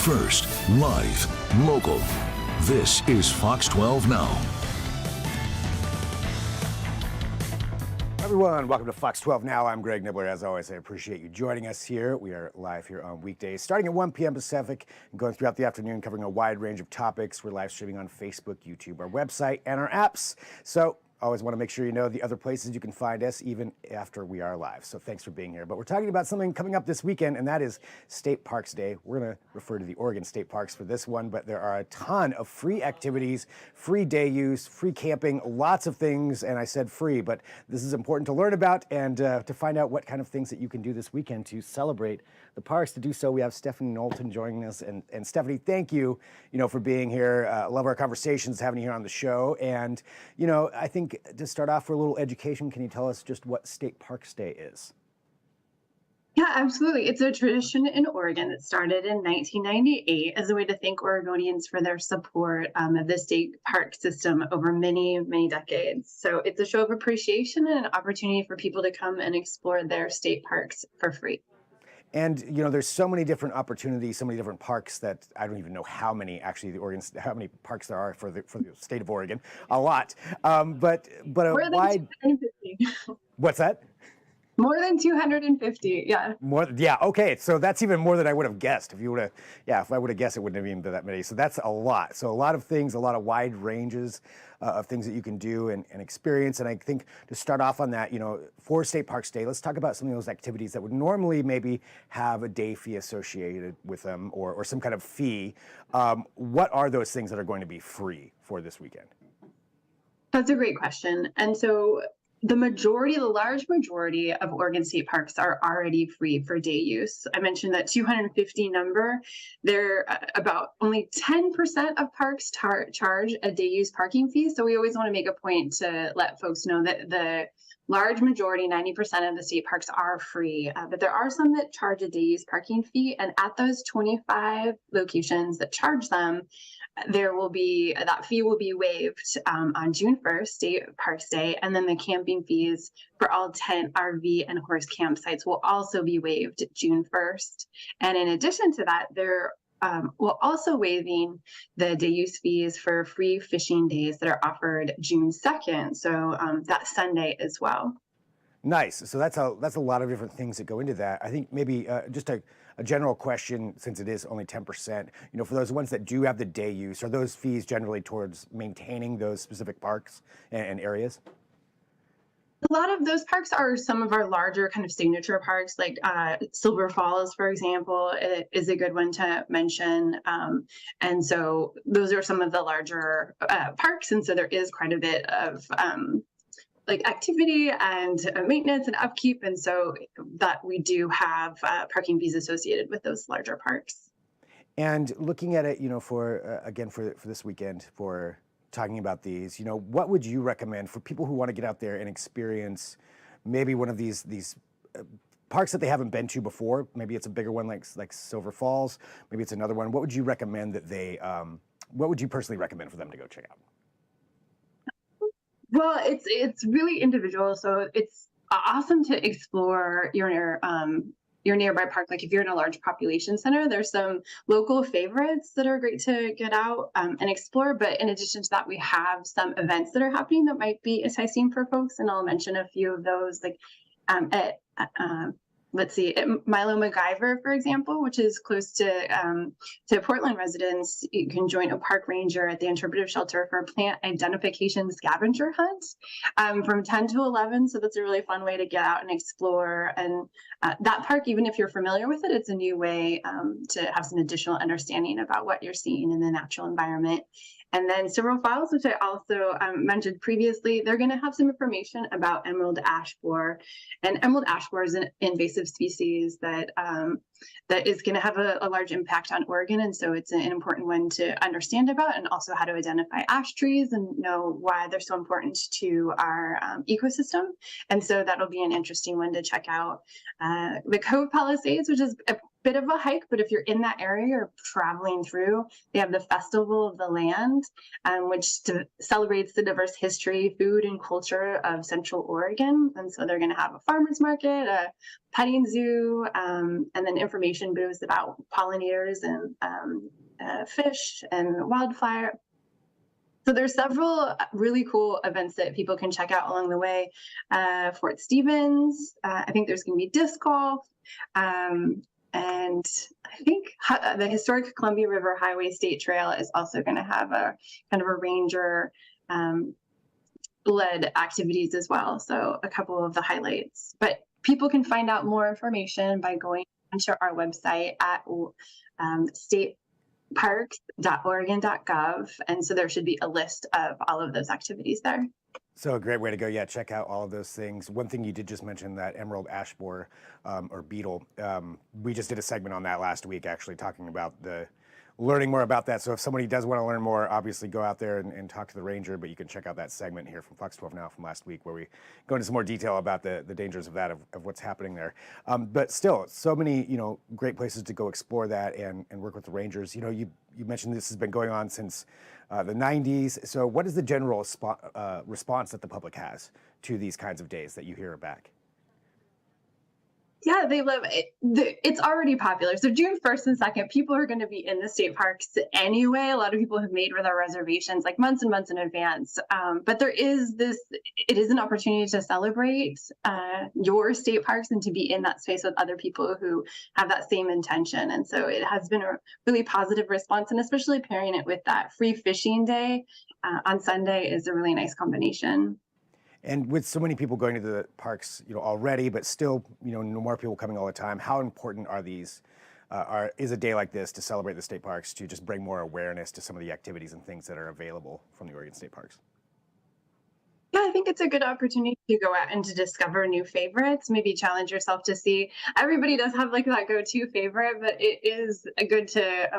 First, live, local. This is Fox 12 Now. Everyone, welcome to Fox 12 Now. I'm Greg Nibbler. As always, I appreciate you joining us here. We are live here on weekdays, starting at 1 p.m. Pacific and going throughout the afternoon, covering a wide range of topics. We're live streaming on Facebook, YouTube, our website, and our apps. So always want to make sure you know the other places you can find us even after we are live. So thanks for being here. But we're talking about something coming up this weekend, and that is State Parks Day. We're going to refer to the Oregon State Parks for this one, but there are a ton of free activities, free day use, free camping, lots of things. And I said free, but this is important to learn about and to find out what kind of things that you can do this weekend to celebrate the parks. To do so, we have Stephanie Knowlton joining us. And Stephanie, thank you, for being here. Love our conversations, having you here on the show. And, I think to start off for a little education, can you tell us just what State Parks Day is? Yeah, absolutely. It's a tradition in Oregon that started in 1998 as a way to thank Oregonians for their support of the state park system over many, many decades. So it's a show of appreciation and an opportunity for people to come and explore their state parks for free. And, there's so many different opportunities, so many different parks that I don't even know how many actually how many parks there are for the state of Oregon. A lot. But a wide. What's that? More than 250, yeah. Okay. So that's even more than I would have guessed. If I would have guessed, it wouldn't have even been that many. So that's a lot. So a lot of things, a lot of wide ranges of things that you can do and experience. And I think to start off on that, for State Parks Day, let's talk about some of those activities that would normally maybe have a day fee associated with them or some kind of fee. What are those things that are going to be free for this weekend? That's a great question. And so the large majority of Oregon state parks are already free for day use. I mentioned that 250 number. They're about only 10% of parks charge a day use parking fee. So we always want to make a point to let folks know that the large majority, 90% of the state parks are free, but there are some that charge a day use parking fee. And at those 25 locations that charge them, that fee will be waived on June 1st, State Parks Day, and then the camping fees for all tent, RV, and horse campsites will also be waived June 1st. And in addition to that, we're also waiving the day use fees for free fishing days that are offered June 2nd, so that Sunday as well. Nice. So that's a lot of different things that go into that. I think maybe just a general question, since it is only 10%, for those ones that do have the day use, are those fees generally towards maintaining those specific parks and areas? A lot of those parks are some of our larger kind of signature parks, like Silver Falls, for example, is a good one to mention. And so those are some of the larger parks. And so there is quite a bit of activity and maintenance and upkeep. And so that we do have parking fees associated with those larger parks. And looking at it, for this weekend, for talking about these, what would you recommend for people who want to get out there and experience maybe one of these parks that they haven't been to before? Maybe it's a bigger one like Silver Falls. Maybe it's another one. What would you recommend what would you personally recommend for them to go check out? Well, it's really individual. So it's awesome to explore your nearby park. Like if you're in a large population center, there's some local favorites that are great to get out and explore. But in addition to that, we have some events that are happening that might be enticing for folks. And I'll mention a few of those, like at Milo MacGyver, for example, which is close to Portland residents. You can join a park ranger at the interpretive shelter for a plant identification scavenger hunt from 10 to 11. So that's a really fun way to get out and explore. And that park, even if you're familiar with it, it's a new way to have some additional understanding about what you're seeing in the natural environment. And then Silver Falls, which I also mentioned previously, they're going to have some information about emerald ash borer. And emerald ash borer is an invasive species that is going to have a large impact on Oregon. And so it's an important one to understand about, and also how to identify ash trees and know why they're so important to our ecosystem. And so that'll be an interesting one to check out. The Cove Palisades, which is bit of a hike, but if you're in that area or traveling through, they have the Festival of the Land, which celebrates the diverse history, food, and culture of Central Oregon. And so they're going to have a farmer's market, a petting zoo, and then information booths about pollinators and fish and wildfire. So there's several really cool events that people can check out along the way. Fort Stevens, I think there's going to be disc golf, and I think the historic Columbia River Highway State Trail is also going to have a kind of a ranger led activities as well. So a couple of the highlights, but people can find out more information by going onto our website at stateparks.oregon.gov. And so there should be a list of all of those activities there. So a great way to go. Yeah, check out all of those things. One thing you did just mention, that emerald ash borer or beetle. We just did a segment on that last week, actually talking about learning more about that. So if somebody does want to learn more, obviously go out there and talk to the ranger, but you can check out that segment here from Fox 12 Now from last week where we go into some more detail about the dangers of that, of what's happening there. But still, so many, great places to go explore that and work with the rangers. You mentioned this has been going on since the 90s. So what is the general response that the public has to these kinds of days that you hear back? Yeah, they love it. It's already popular. So June 1st and 2nd, people are going to be in the state parks anyway. A lot of people have made their reservations like months and months in advance. But it is an opportunity to celebrate your state parks and to be in that space with other people who have that same intention. And so it has been a really positive response, and especially pairing it with that free fishing day on Sunday is a really nice combination. And with so many people going to the parks, already, but still, more people coming all the time, how important are these? Is a day like this to celebrate the state parks to just bring more awareness to some of the activities and things that are available from the Oregon State Parks? Yeah, I think it's a good opportunity to go out and to discover new favorites, maybe challenge yourself to see. Everybody does have like that go-to favorite, but it is good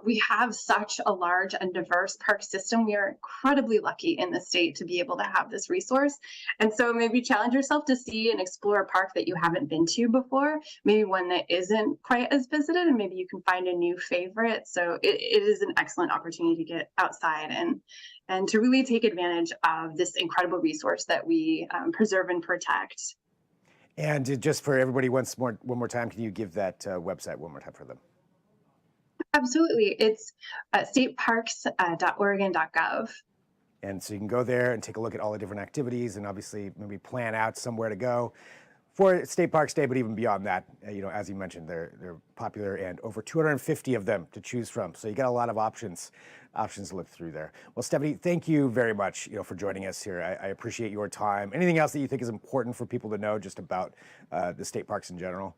we have such a large and diverse park system. We are incredibly lucky in the state to be able to have this resource. And so maybe challenge yourself to see and explore a park that you haven't been to before, maybe one that isn't quite as visited, and maybe you can find a new favorite. So it is an excellent opportunity to get outside and to really take advantage of this incredible resource that we preserve and protect. And just for everybody, one more time, can you give that website one more time for them? Absolutely. It's stateparks.oregon.gov. And so you can go there and take a look at all the different activities and obviously maybe plan out somewhere to go for State Parks Day, but even beyond that, as you mentioned, they're popular and over 250 of them to choose from. So you got a lot of options to look through there. Well, Stephanie, thank you very much, for joining us here. I appreciate your time. Anything else that you think is important for people to know just about the state parks in general?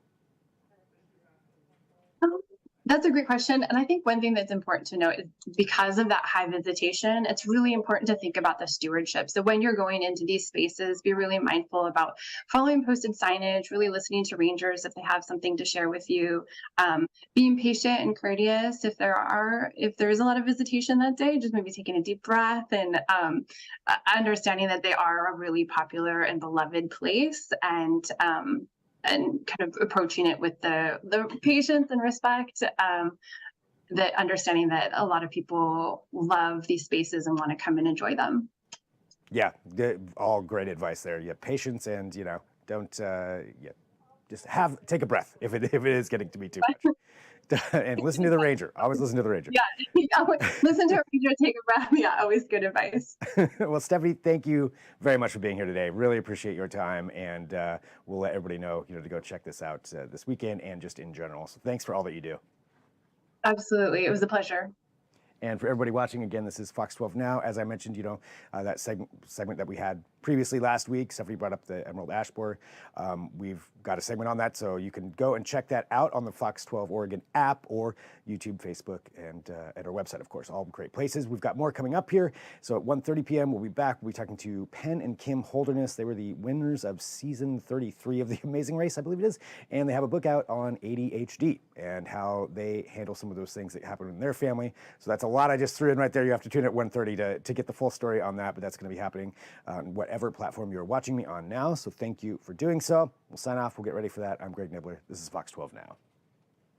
That's a great question. And I think one thing that's important to note is because of that high visitation, it's really important to think about the stewardship. So when you're going into these spaces, be really mindful about following posted signage, really listening to rangers if they have something to share with you, being patient and courteous if there is a lot of visitation that day, just maybe taking a deep breath and understanding that they are a really popular and beloved place, and kind of approaching it with the patience and respect, that understanding that a lot of people love these spaces and want to come and enjoy them. Yeah, all great advice there. Yeah, patience and, don't, just take a breath if it is getting to be too much. And listen to the ranger. Always listen to the ranger. Yeah, listen to a ranger, take a breath. Yeah, always good advice. Well, Stephanie, thank you very much for being here today. Really appreciate your time, and we'll let everybody know, to go check this out this weekend and just in general. So thanks for all that you do. Absolutely, it was a pleasure. And for everybody watching, again, this is Fox 12 Now. As I mentioned, that segment that we had previously last week, Stephanie brought up the emerald ash borer. We've got a segment on that, so you can go and check that out on the Fox 12 Oregon app or YouTube, Facebook, and at our website, of course. All great places. We've got more coming up here. So at 1:30 p.m., we'll be back. We'll be talking to Penn and Kim Holderness. They were the winners of season 33 of The Amazing Race, I believe it is. And they have a book out on ADHD and how they handle some of those things that happen in their family. So that's a lot I just threw in right there. You have to tune in at 1:30 to get the full story on that, but that's going to be happening on whatever platform you're watching me on now. So thank you for doing so. We'll sign off. We'll get ready for that. I'm Greg Nibbler. This is Fox 12 Now.